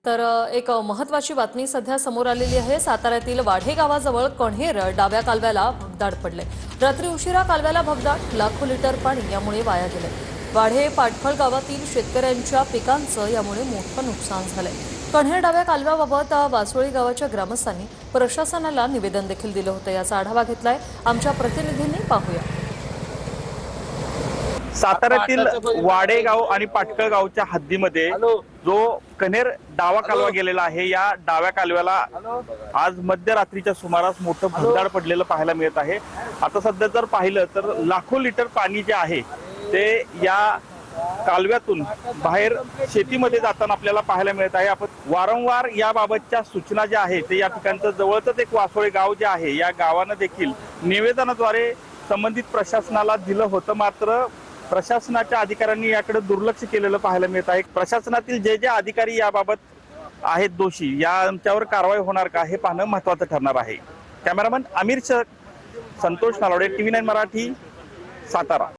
एक महत्त्वाची बातमी सध्या समोर आलेली आहे। साताऱ्यातील वाढे गावाजवळ कण्हेर डाव्या कालव्याला भगदाड पडले। रात्री उशिरा कालव्याला भगदाड, लाखो लिटर पाणी यामुळे वाया गेले। वाढे पाटखळ गावातील शेतकऱ्यांच्या पिकांचं यामुळे मोठं नुकसान झालंय। कण्हेर डाव्या कालव्याबाबत वासोळी गावाच्या ग्रामस्थांनी प्रशासनाला निवेदन देखील दिलं होतं। याचा आढावा घेतलाय आमच्या प्रतिनिधींनी, पाहूया। साताऱ्यातील वाडेगाव आणि पाटकळ गावच्या हद्दीमध्ये जो कण्हेर डावा कालवा गेलेला आहे, या डाव्या कालव्याला आज मध्यरात्रीच्या सुमारास मोठं भगदाड पडलेलं पाहायला मिळत आहे। आता सध्या जर पाहिलं तर लाखो लिटर पाणी जे आहे ते या कालव्यातून बाहेर शेतीमध्ये जाताना आपल्याला पाहायला मिळत आहे। आपण वारंवार याबाबतच्या सूचना ज्या आहेत ते या ठिकाणचं जवळच एक वासोळे गाव जे आहे या गावानं देखील निवेदनाद्वारे संबंधित प्रशासनाला दिलं होतं, मात्र प्रशासनाच्या अधिकाऱ्यांनी याकडे दुर्लक्ष केलेलं पाहायला मिळत आहे। प्रशासनातील जे जे अधिकारी याबाबत आहेत दोषी, यांच्यावर कारवाई होणार का हे पाहणं महत्त्वाचं ठरणार आहे। Cameraman Aamir Shaikh, Santosh Nalawade, TV9 Marathi, Satara.